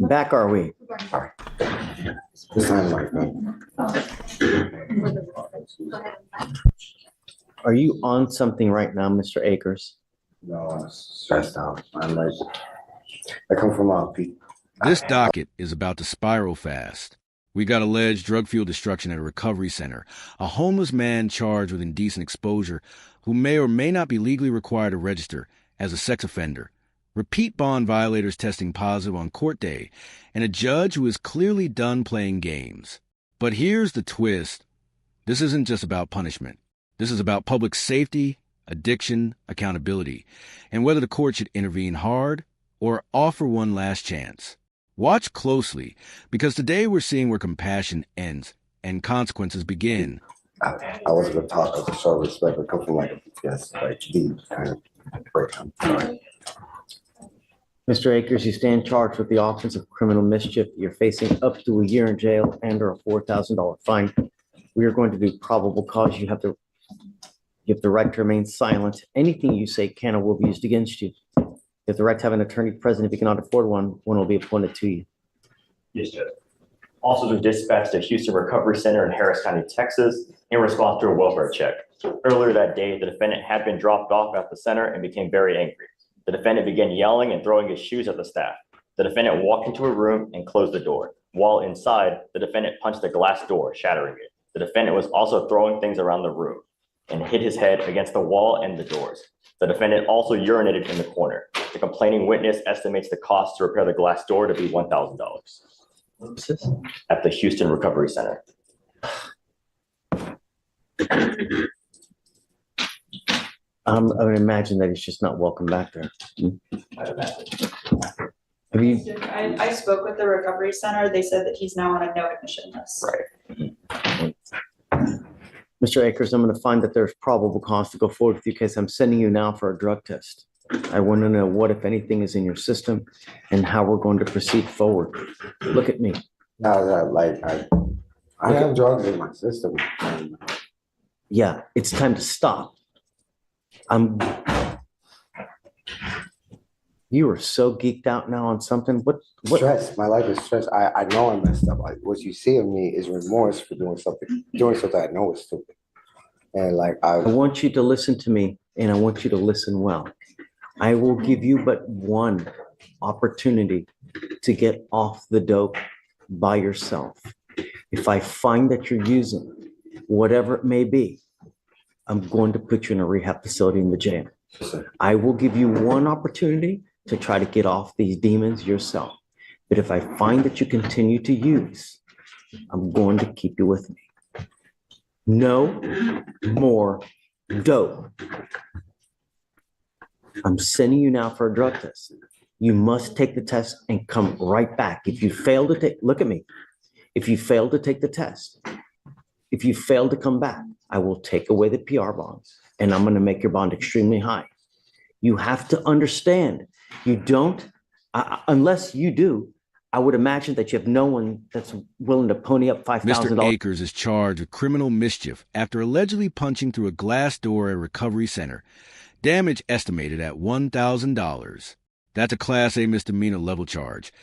Back are we? Sorry. This time, like, Are you on something right now, Mr. Akers? no, I'm stressed out. I'm like, I come from This docket is about to spiral fast. We got alleged drug fuel destruction at a recovery center, a homeless man charged with indecent exposure who may or may not be legally required to register as a sex offender, repeat bond violators testing positive on court day, and a judge who is clearly done playing games. But here's the twist. This isn't just about punishment. This is about public safety, addiction, accountability, and whether the court should intervene hard or offer one last chance. Watch closely, because today we're seeing where compassion ends and consequences begin. I wasn't taught as a show of respect. I come from like a deep kind of breakdown. Sorry. Mr. Akers, you stand charged with the offense of criminal mischief. You're facing up to a year in jail and or a $4,000 fine. We are going to do probable cause. You have the right to remain silent. Anything you say can or will be used against you. You have the right to have an attorney present. If you cannot afford one will be appointed to you. Yes, Judge. Officers were dispatched to Houston Recovery Center in Harris County, Texas, in response to a welfare check. Earlier that day, the defendant had been dropped off at the center and became very angry. The defendant began yelling and throwing his shoes at the staff. The defendant walked into a room and closed the door. While inside, the defendant punched the glass door, shattering it. The defendant was also throwing things around the room and hit his head against the wall and the doors. The defendant also urinated in the corner. The complaining witness estimates the cost to repair the glass door to be $1,000 at the Houston Recovery Center. I would imagine that he's just not welcome back there. Have you? I spoke with the recovery center. They said that he's now on a no admission list. Right. Mr. Akers, I'm going to find that there's probable cause to go forward with you because I'm sending you now for a drug test. I want to know what, if anything, is in your system and how we're going to proceed forward. Look at me. I have drugs in my system. Yeah, it's time to stop. You are so geeked out now on something. What? Stress. My life is stress. I know I messed up. Like what you see of me is remorse for doing something I know is stupid. And I want you to listen to me, and I want you to listen well. I will give you but one opportunity to get off the dope by yourself. If I find that you're using whatever it may be, I'm going to put you in a rehab facility in the jail. I will give you one opportunity to try to get off these demons yourself. But if I find that you continue to use, I'm going to keep you with me. No more dope. I'm sending you now for a drug test. You must take the test and come right back. If you fail to take, look at me. If you fail to take the test, if you fail to come back, I will take away the PR bonds and I'm going to make your bond extremely high. You have to understand, you don't, unless you do, I would imagine that you have no one that's willing to pony up $5,000. Mr. Akers is charged with criminal mischief after allegedly punching through a glass door at a recovery center. Damage estimated at $1,000. That's a Class A misdemeanor level charge,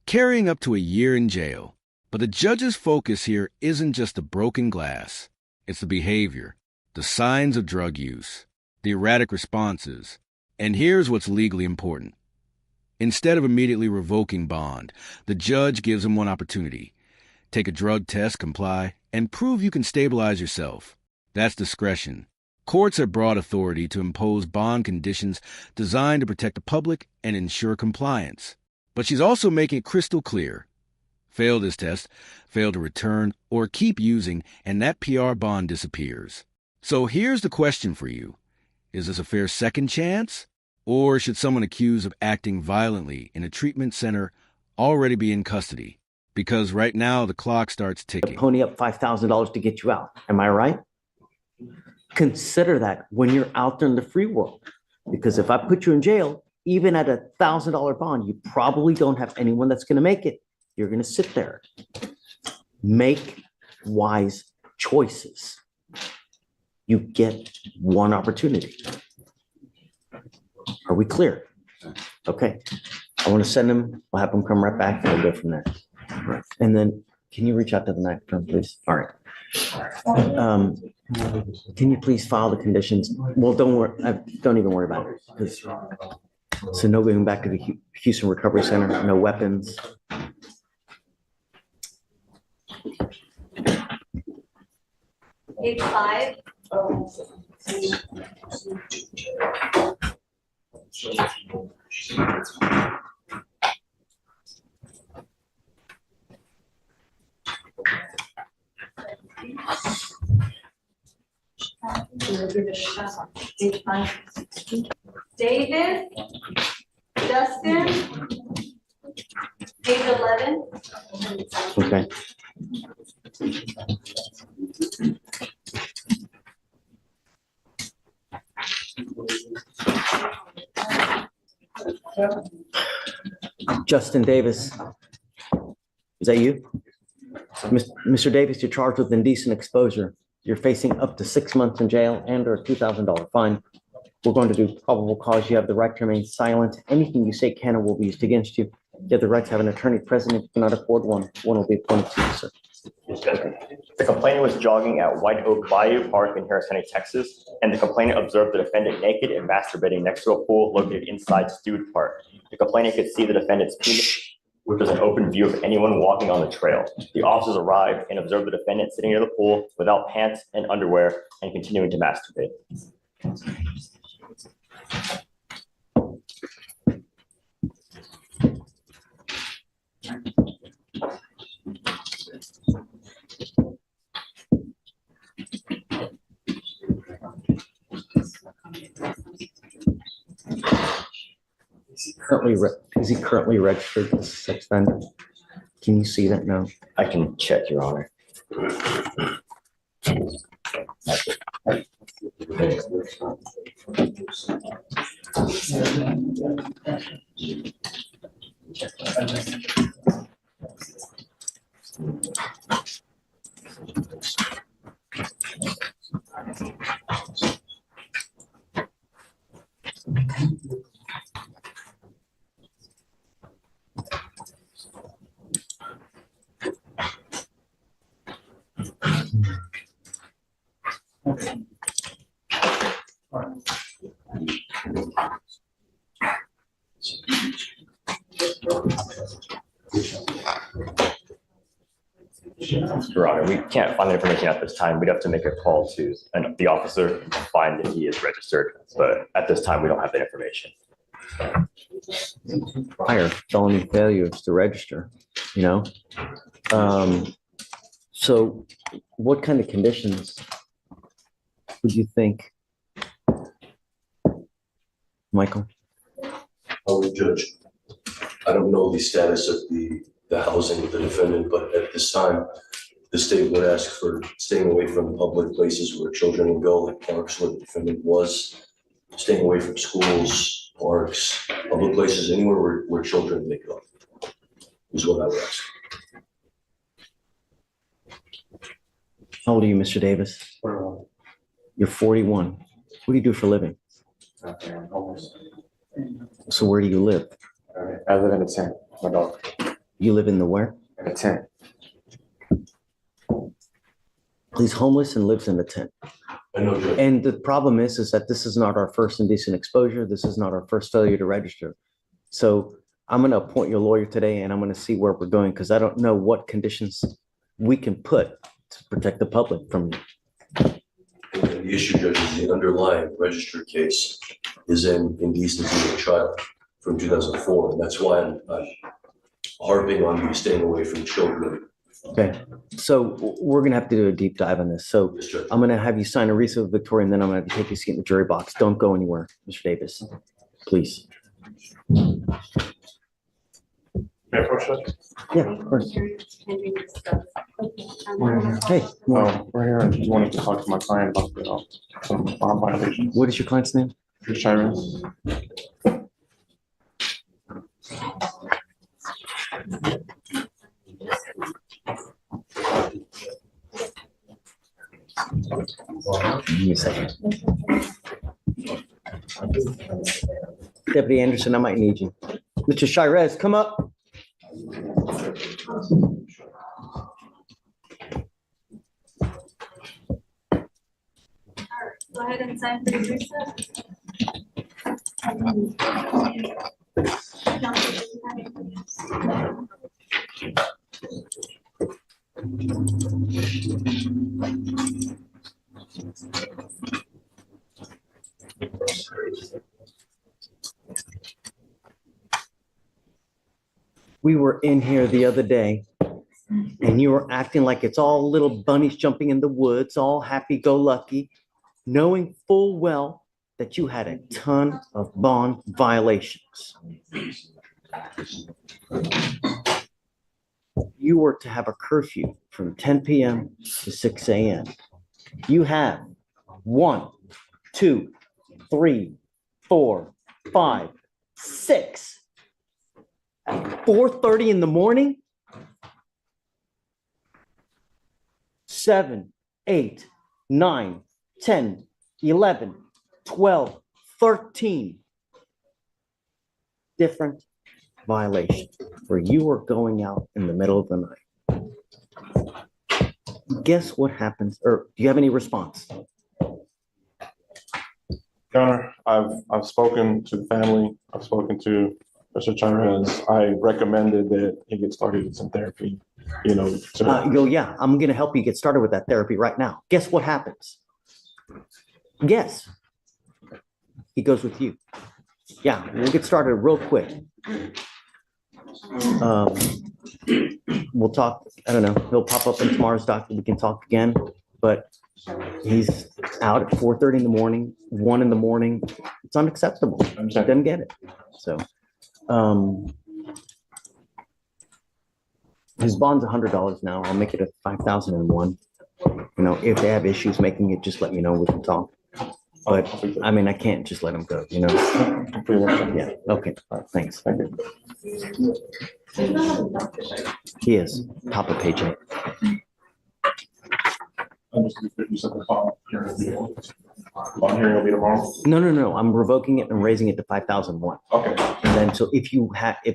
carrying up to a year in jail. But the judge's focus here isn't just the broken glass. It's the behavior, the signs of drug use, the erratic responses. And here's what's legally important. Instead of immediately revoking bond, the judge gives him one opportunity. Take a drug test, comply, and prove you can stabilize yourself. That's discretion. Courts have broad authority to impose bond conditions designed to protect the public and ensure compliance. But she's also making it crystal clear. Fail this test, fail to return, or keep using, and that PR bond disappears. So here's the question for you. Is this a fair second chance? Or should someone accused of acting violently in a treatment center already be in custody? Because right now the clock starts ticking. Pony up $5,000 to get you out. Am I right? Consider that when you're out there in the free world. Because if I put you in jail, even at $1,000 bond, you probably don't have anyone that's going to make it. You're going to sit there. Make wise choices. You get one opportunity. Are we clear? Okay. I want to send him, we'll have him come right back and we'll go from there. And then can you reach out to the microphone, please? All right. Can you please file the conditions? Well, don't worry, don't even worry about it. 'Cause- So no going back to the Houston Recovery Center, no weapons. Page 5. Page 5. David, Justin, page 11. Okay. Justin Davis. Is that you? Mr. Davis, you're charged with indecent exposure. You're facing up to 6 months in jail and or a $2,000 fine. We're going to do probable cause. You have the right to remain silent. Anything you say can or will be used against you. You have the right to have an attorney present. If you cannot afford one, one will be appointed to you, sir. The complainant was jogging at White Oak Bayou Park in Harris County, Texas, and the complainant observed the defendant naked and masturbating next to a pool located inside Stewart Park. The complainant could see the defendant's penis, which was an open view of anyone walking on the trail. The officers arrived and observed the defendant sitting near the pool without pants and underwear and continuing to masturbate. Is he currently registered as a sex offender? Can you see that now? I can check, Your Honor. Your Honor, we can't find the information at this time. We'd have to make a call to the officer to find that he is registered. But at this time, we don't have that information. Prior felony failures to register, you know? So what kind of conditions would you think? Michael? Judge, I don't know the status of the housing of the defendant, but at this time, the state would ask for staying away from public places where children will go, like parks where the defendant was, staying away from schools, parks, public places, anywhere where children may go, is what I would ask. How old are you, Mr. Davis? 41. You're 41. What do you do for a living? So where do you live? I live in a tent, my dog, You live in the where? in a tent. He's homeless and lives in a tent. I know, Judge. And the problem is that this is not our first indecent exposure. This is not our first failure to register. So I'm going to appoint your lawyer today and I'm going to see where we're going because I don't know what conditions we can put to protect the public from you. And the issue, Judge, is the underlying registered case is in indecency of a child from 2004. And that's why I'm harping on you staying away from children. Okay. So we're going to have to do a deep dive on this. So Yes, Judge. I'm going to have you sign a receipt of Victoria and then I'm going to take you a seat in the jury box. Don't go anywhere, Mr. Davis, please. May I approach that? Yeah, of course. Hey, Oh, right here, I just wanted to talk to my client about some bond violations. what is your client's name? Sharon. Give me a second. Deputy Anderson, I might need you. Mr. Shirez, come up. Go ahead and sign for your recess. We were in here the other day and you were acting like it's all little bunnies jumping in the woods, all happy-go-lucky, knowing full well that you had a ton of bond violations. You were to have a curfew from 10 p.m. to 6 a.m. You have 1, 2, 3, 4, 5, 6. At 4:30 in the morning, 7, 8, 9, 10, 11, 12, 13 different violations where you were going out in the middle of the night. Guess what happens? Or do you have any response? Your Honor, I've spoken to the family. I've spoken to Mr. Chavez. I recommended that he get started with some therapy, you know. Yeah, I'm going to help you get started with that therapy right now. Guess what happens? Guess. He goes with you. Yeah, we'll get started real quick. We'll talk, I don't know, he'll pop up in tomorrow's docket. We can talk again, but he's out at 4:30 in the morning, 1 in the morning. It's unacceptable. He doesn't get it. So, his bond's $100 now. I'll make it a 5,001. You know, if they have issues making it, just let me know. We can talk. But I mean, I can't just let him go, you know? Yeah, okay, all right, thanks. Thank you. He is, top of page 8. Bond hearing will be tomorrow? No, I'm revoking it and raising it to 5,001. Okay. And then, so if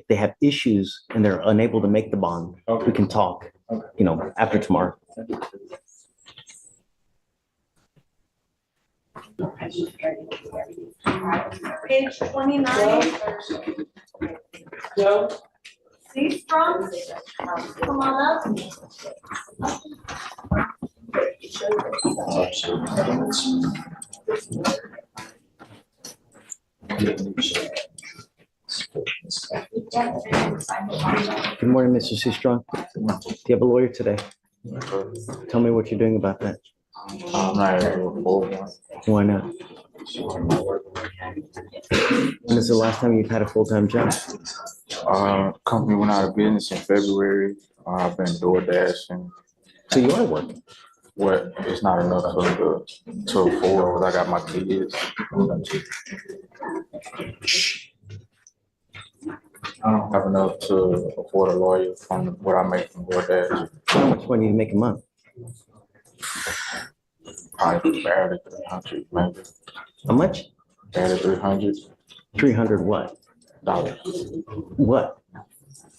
they have issues and they're unable to make the bond, we can talk, you know, after tomorrow. Page 29. See, Strong? Come on up. Good morning, Mr. C. Strong. Do you have a lawyer today? Tell me what you're doing about that. I'm not able to afford one. Why not? When is the last time you've had a full-time job? Company went out of business in February. I've been door dashing. So you are working. What? It's not enough to afford because I got my kids. I don't have enough to afford a lawyer from what I make from door dash. How much money do you make a month? Probably barely 300, maybe. How much? Barely 300 300 what? dollars. What?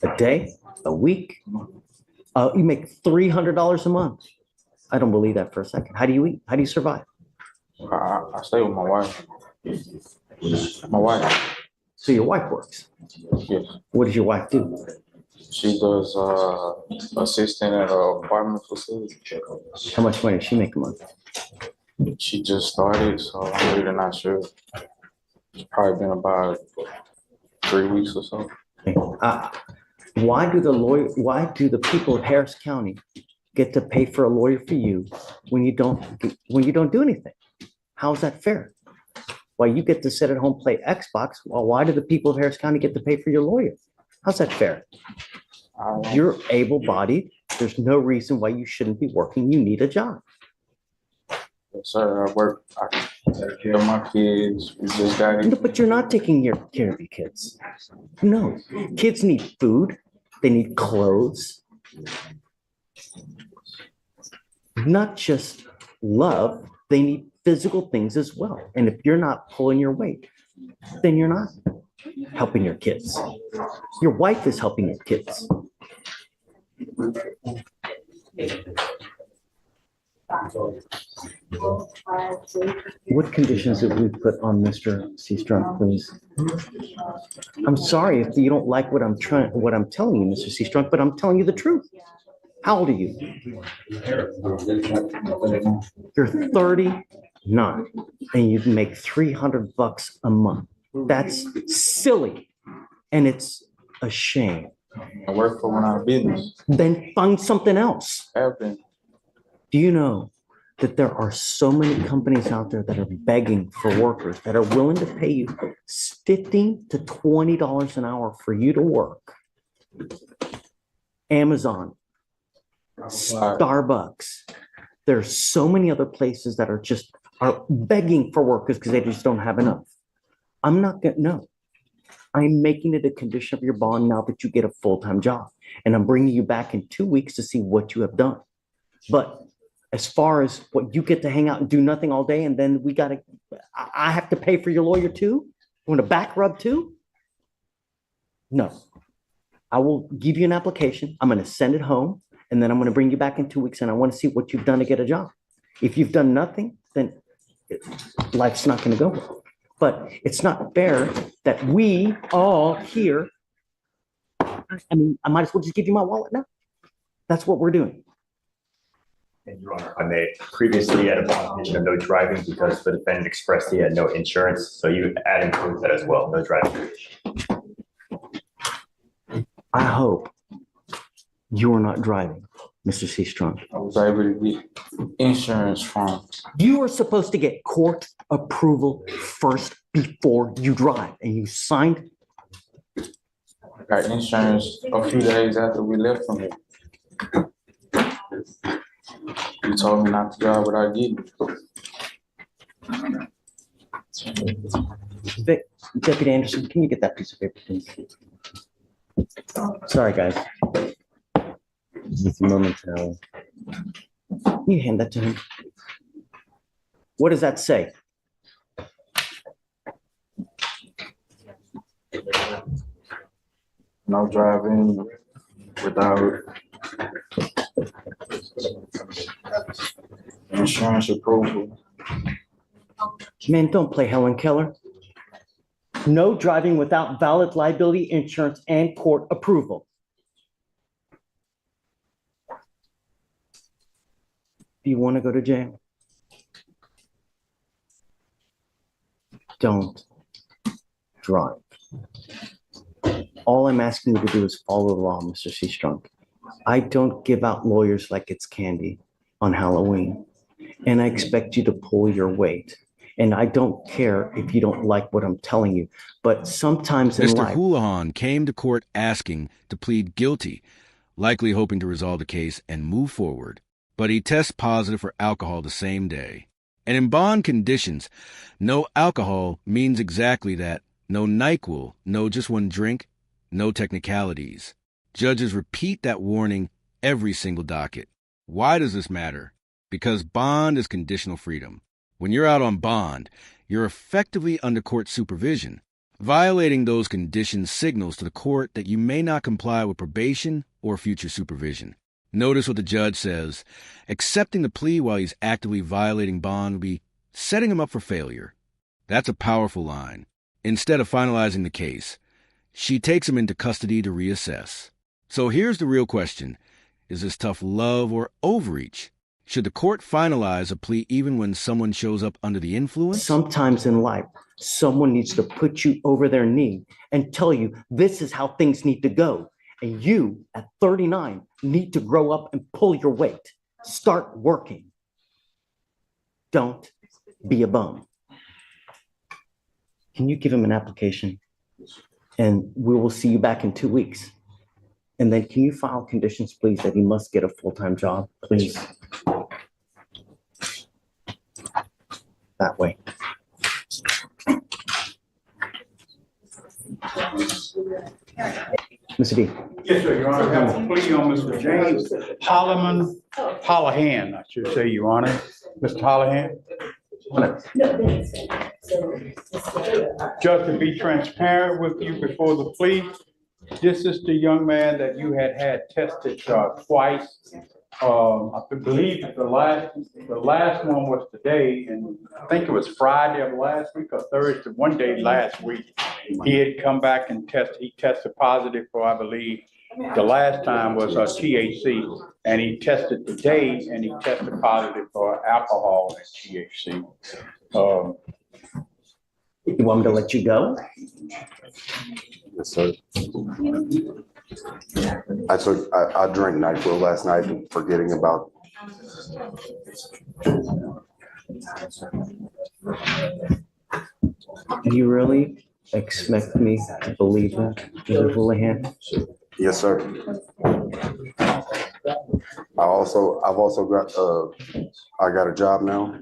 A day? A week? You make $300 a month. I don't believe that for a second. How do you eat? How do you survive? I stay with my wife. My wife. So your wife works. Yes. What does your wife do? She does assistant at an apartment facility. How much money does she make a month? She just started, so I'm really not sure. It's probably been about 3 weeks or so. Why do the people of Harris County get to pay for a lawyer for you when you don't do anything? How is that fair? Why you get to sit at home, play Xbox? Well, why do the people of Harris County get to pay for your lawyer? How's that fair? You're able-bodied. There's no reason why you shouldn't be working. You need a job. Yes, sir. I work. I take care of my kids. We just got No, but you're not taking care of your kids. No, kids need food. They need clothes. Not just love. They need physical things as well. And if you're not pulling your weight, then you're not. helping your kids. Your wife is helping your kids. What conditions did we put on Mr. Seastrunk, please? I'm sorry if you don't like what I'm telling you, Mr. Seastrunk, but I'm telling you the truth. How old are you? You're 39 and you make $300 a month. That's silly. And it's a shame. I work for one of business. Then find something else. Have been. Do you know that there are so many companies out there that are begging for workers that are willing to pay you $15 to $20 an hour for you to work? Amazon, Starbucks. There's so many other places that are begging for workers because they just don't have enough. I'm not gonna, no. I'm making it a condition of your bond now that you get a full-time job. And I'm bringing you back in 2 weeks to see what you have done. But as far as what you get to hang out and do nothing all day, and then I have to pay for your lawyer too? You want a back rub too? No. I will give you an application. I'm going to send it home, and then I'm going to bring you back in 2 weeks, and I want to see what you've done to get a job. If you've done nothing, then life's not going to go well. But it's not fair that we all here, I mean, I might as well just give you my wallet now. That's what we're doing. And Your Honor, I may previously had a violation of no driving because the defendant expressed he had no insurance. So you add and prove that as well, no driving. I hope you are not driving, Mr. Seastrunk. I was able to get insurance from. You are supposed to get court approval first before you drive, and you signed. I got insurance a few days after we left from here. You told me not to drive without getting it. Deputy Anderson, can you get that piece of paper, please? Sorry, guys. Just momentarily. Can you hand that to him? What does that say? no driving without insurance approval. Man, don't play Helen Keller. No driving without valid liability insurance and court approval. Do you want to go to jail? Don't drive. All I'm asking you to do is follow the law, Mr. Seastrunk. I don't give out lawyers like it's candy on Halloween, and I expect you to pull your weight. And I don't care if you don't like what I'm telling you, but sometimes in life— Mr. Houlihan came to court asking to plead guilty, likely hoping to resolve the case and move forward. But he tests positive for alcohol the same day. And in bond conditions, no alcohol means exactly that. No NyQuil, no just one drink, no technicalities. Judges repeat that warning every single docket. Why does this matter? Because bond is conditional freedom. When you're out on bond, you're effectively under court supervision. Violating those conditions signals to the court that you may not comply with probation or future supervision. Notice what the judge says. Accepting the plea while he's actively violating bond would be setting him up for failure. That's a powerful line. Instead of finalizing the case, she takes him into custody to reassess. So here's the real question. Is this tough love or overreach? Should the court finalize a plea even when someone shows up under the influence? Sometimes in life, someone needs to put you over their knee and tell you this is how things need to go. And you, at 39, need to grow up and pull your weight. Start working. Don't be a bum. Can you give him an application? And we will see you back in 2 weeks. And then can you file conditions, please, that he must get a full-time job, please? That way. Mr. D. Yes, sir, Your Honor. I have a plea on Mr. James Hollihan, I should say, Your Honor. Mr. Hollihan? Just to be transparent with you before the plea, this is the young man that you had tested twice. I believe the last one was today, and I think it was Friday of last week or Thursday, one day last week. He had come back and he tested positive for, I believe, the last time was THC, and he tested today, and he tested positive for alcohol and THC. You want me to let you go? Yes, sir. I drank NyQuil last night, forgetting about. You really expect me to believe that, Judge Houlihan? Yes, sir. I've also got, I got a job now.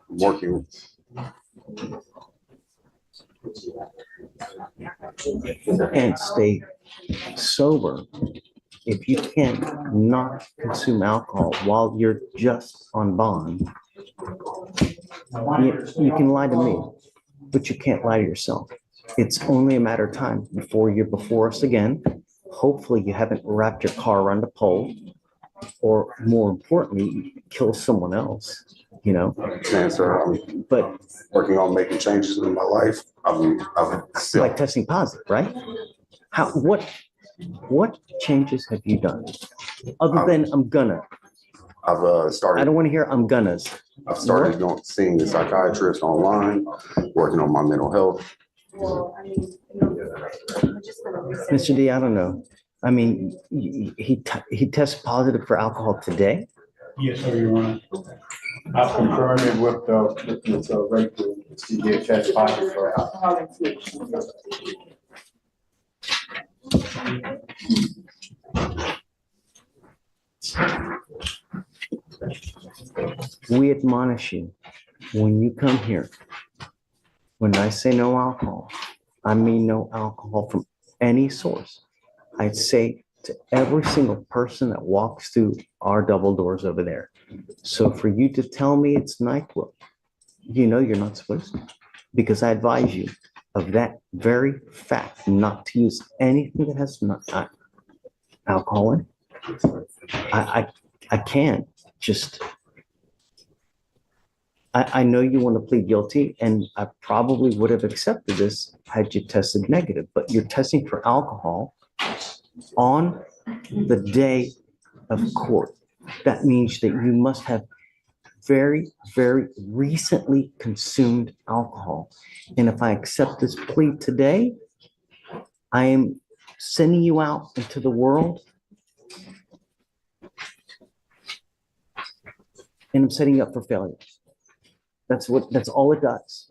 Working. And stay sober if you can't not consume alcohol while you're just on bond. You can lie to me, but you can't lie to yourself. It's only a matter of time before you're before us again. Hopefully you haven't wrapped your car around a pole, or more importantly, kill someone else, you know? Man, sir, I'm working on making changes in my life. I'm still. Like testing positive, right? What changes have you done? Other than I'm gonna. I've started. I don't want to hear I'm gonna. I've started seeing a psychiatrist online, working on my mental health. Mr. D, I don't know. I mean, he tests positive for alcohol today? Yes, sir, Your Honor. I confirmed it with Rachel. She did test positive for alcohol. We admonish you when you come here. When I say no alcohol, I mean no alcohol from any source. I'd say to every single person that walks through our double doors over there. So for you to tell me it's NyQuil, you know you're not supposed to, because I advise you of that very fact, not to use anything that has alcohol in it. I can't just. I know you want to plead guilty, and I probably would have accepted this had you tested negative, but you're testing for alcohol on the day of court. That means that you must have very, very recently consumed alcohol. And if I accept this plea today, I am sending you out into the world, and I'm setting you up for failure. That's all it does.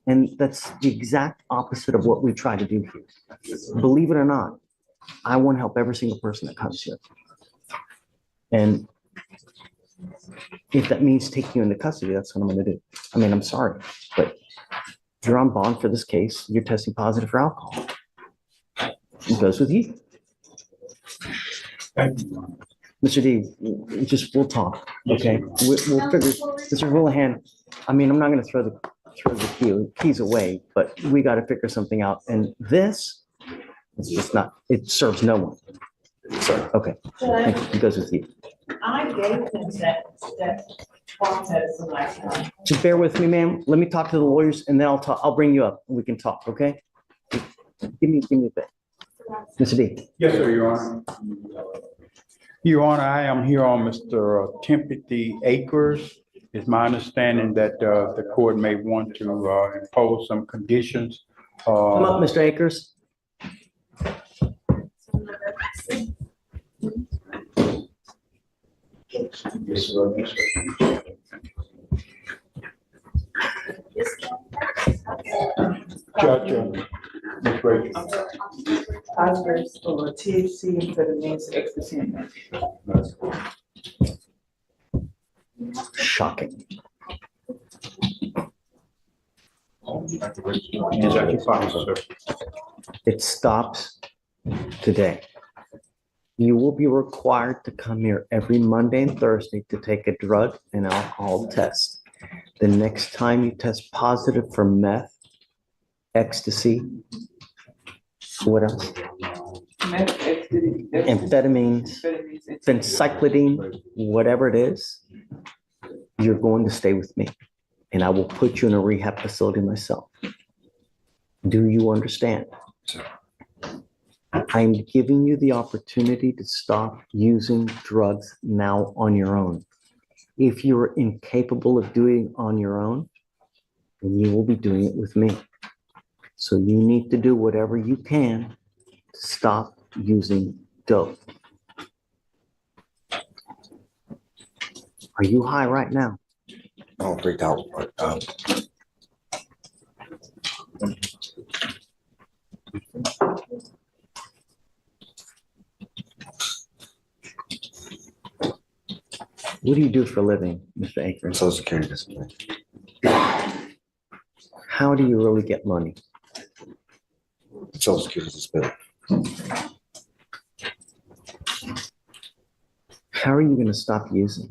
And that's the exact opposite of what we try to do here. Believe it or not, I want to help every single person that comes here. And if that means taking you into custody, that's what I'm going to do. I mean, I'm sorry, but you're on bond for this case. You're testing positive for alcohol. It goes with you. Mr. D, we'll talk, okay? We'll figure, Mr. Houlihan, I mean, I'm not gonna throw the keys away, but we gotta figure something out. And this, it's just not, it serves no one. So, okay, thank you. It goes with you. I gave him that swab test the last time. Just bear with me, ma'am. Let me talk to the lawyers, and then I'll bring you up and we can talk, okay? Give me a bit. Mr. D. Yes, sir, Your Honor. Your Honor, I am here on Mr. Timothy Akers. It's my understanding that the court may want to impose some conditions. Come up, Mr. Akers. Yes, sir. Judge, Ms. Rachel. Phosphorus or THC amphetamines, ecstasy. Shocking. It stops today. You will be required to come here every Monday and Thursday to take a drug and alcohol test. The next time you test positive for meth, ecstasy, what else? Amphetamines, phencyclidine, whatever it is, you're going to stay with me. And I will put you in a rehab facility myself. Do you understand? Sure. I'm giving you the opportunity to stop using drugs now on your own. If you're incapable of doing it on your own, then you will be doing it with me. So you need to do whatever you can to stop using dope. Are you high right now? I'm freaked out, but What do you do for a living, Mr. Akers? Social Security discipline. How do you really get money? Social Security discipline. How are you going to stop using?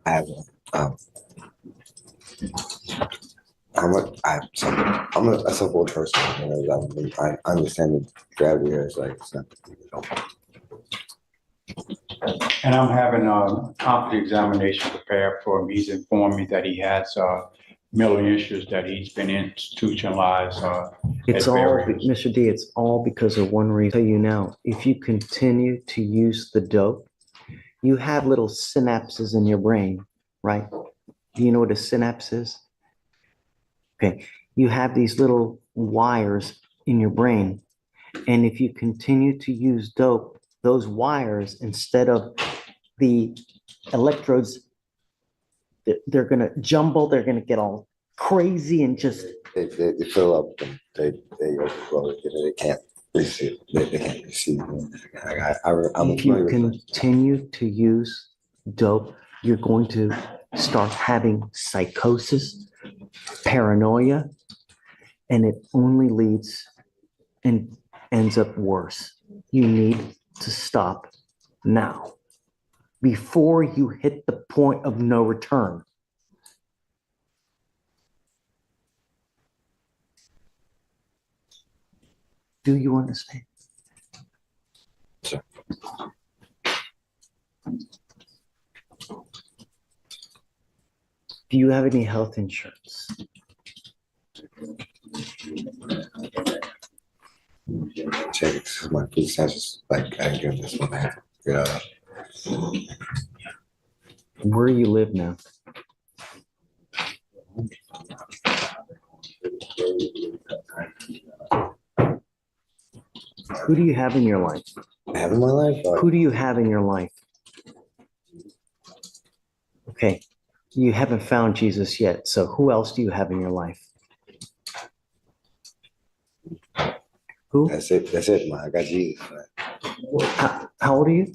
I have I'm a simple person. You know, I understand the gravity here. It's like it's not, you know. And I'm having a competent examination prepared for him. He's informed me that he has mental issues, that he's been institutionalized. It's at all, various- Mr. D, it's all because of one reason. I'll tell you now, if you continue to use the dope, you have little synapses in your brain, right? Do you know what a synapse is? Okay, you have these little wires in your brain. And if you continue to use dope, those wires, instead of the electrodes, they're going to jumble, they're going to get all crazy and just. They fill up and they overflow. They can't receive. They can't receive. I'm If you familiar with that. continue to use dope, you're going to start having psychosis, paranoia, and it only leads and ends up worse. You need to stop now before you hit the point of no return. Do you understand? Sure. Do you have any health insurance? Check it. This is my food stamps. Like I give this one half. Yeah. Where do you live now? Who do you have in your life? I have in my life. Who do you have in your life? Okay, you haven't found Jesus yet, so who else do you have in your life? Who? That's it. That's it, man. I got Jesus. Man. How old are you?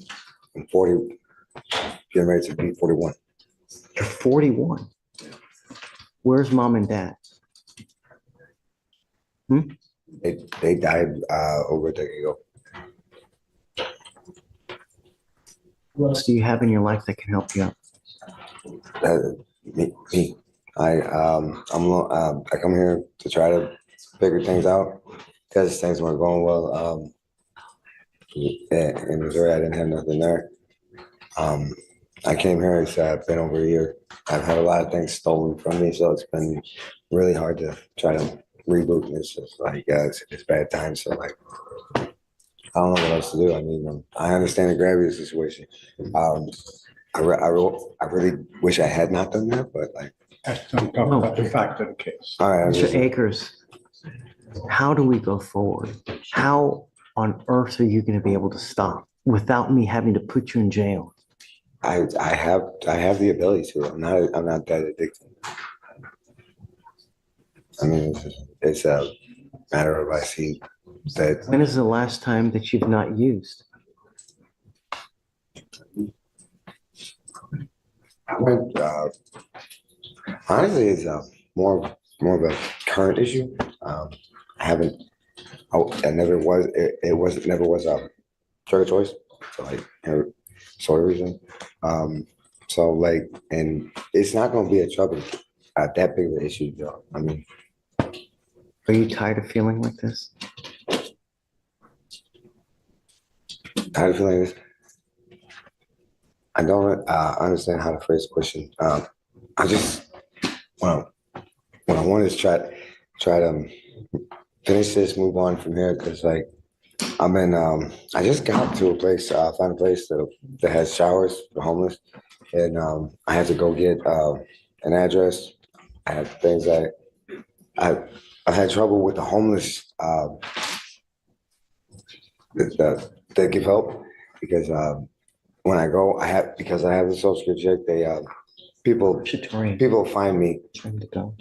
I'm 40. Getting ready to be 41. You're 41. Where's mom and dad? They died over a decade ago. Who else do you have in your life that can help you out? Me. I come here to try to figure things out because things weren't going well. In Missouri, I didn't have nothing there. I came here. It's been over a year. I've had a lot of things stolen from me, so it's been really hard to try to reboot. And it's just like it's bad times. So like I don't know what else to do. I mean, I understand the gravity of the situation. I really wish I had not done that, but like. That's about the fact of the case. All right, Mr. Akers, how do we go forward? How on earth are you going to be able to stop without me having to put you in jail? I have the ability to. I'm not that addicted. I mean, it's a matter of I see that. When is the last time that you've not used? Honestly, it's more of a current issue. I haven't. I never was. It never was a drug choice. So like, sort of reason. So like, and it's not going to be a trouble that big of an issue, though. I mean, Are you tired of feeling like this? how do you feel like this? I don't understand how to phrase the question. I just, what I want is try to finish this, move on from here, because like I just got to a place, found a place that has showers for homeless, and I had to go get an address. I had things that I had trouble with the homeless that give help, because when I go, because I have the social security check, they people find me. Trying to go.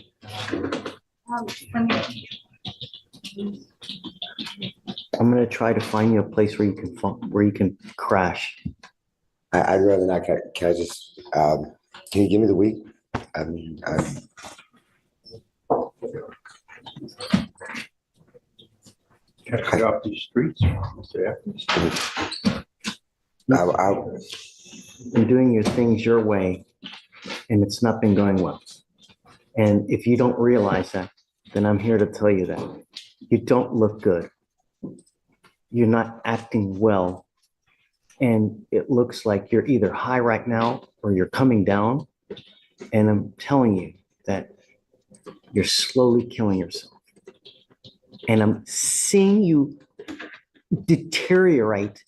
I'm gonna try to find you a place where you can crash. I'd rather not. Can I just? Can you give me the week? I mean, Catch you off these streets. You're doing your things your way, and it's not been going well. And if you don't realize that, then I'm here to tell you that you don't look good. You're not acting well. And it looks like you're either high right now or you're coming down. And I'm telling you that you're slowly killing yourself. And I'm seeing you deteriorate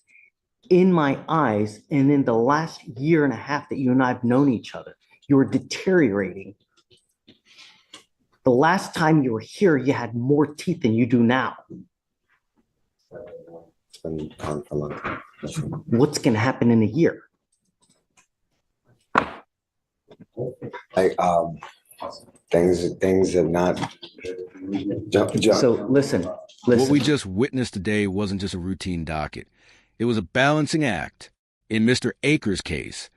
in my eyes. And in the last year and a half that you and I have known each other, you are deteriorating. The last time you were here, you had more teeth than you do now. it's been on for a long time. What's going to happen in a year? Like things have not jumped. So listen. What we just witnessed today wasn't just a routine docket. It was a balancing act. In Mr. Akers' case,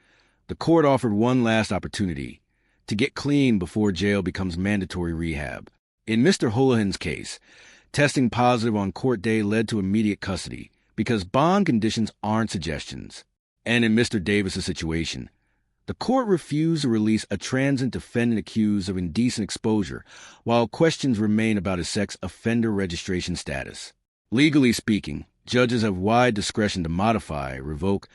the court offered one last opportunity to get clean before jail becomes mandatory rehab. In Mr. Houlihan's case, testing positive on court day led to immediate custody because bond conditions aren't suggestions. And in Mr. Davis's situation, the court refused to release a transient defendant accused of indecent exposure while questions remain about his sex offender registration status. Legally speaking, judges have wide discretion to modify, revoke,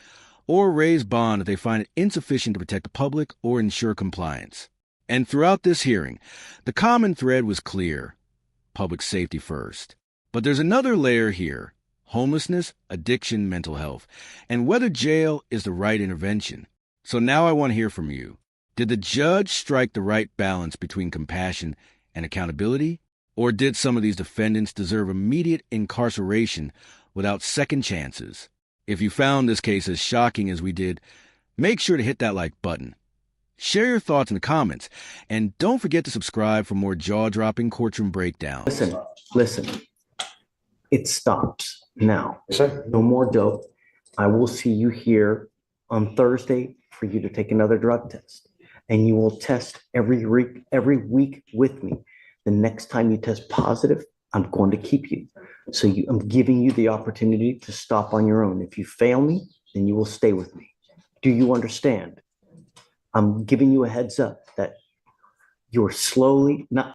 or raise bond if they find it insufficient to protect the public or ensure compliance. And throughout this hearing, the common thread was clear: public safety first. But there's another layer here: homelessness, addiction, mental health, and whether jail is the right intervention. So now I want to hear from you. Did the judge strike the right balance between compassion and accountability? Or did some of these defendants deserve immediate incarceration without second chances? If you found this case as shocking as we did, make sure to hit that like button. Share your thoughts in the comments, and don't forget to subscribe for more jaw-dropping courtroom breakdowns. Listen. It stops now. Sure. No more dope. I will see you here on Thursday for you to take another drug test, and you will test every week with me. The next time you test positive, I'm going to keep you. So I'm giving you the opportunity to stop on your own. If you fail me, then you will stay with me. Do you understand? I'm giving you a heads up that you're slowly not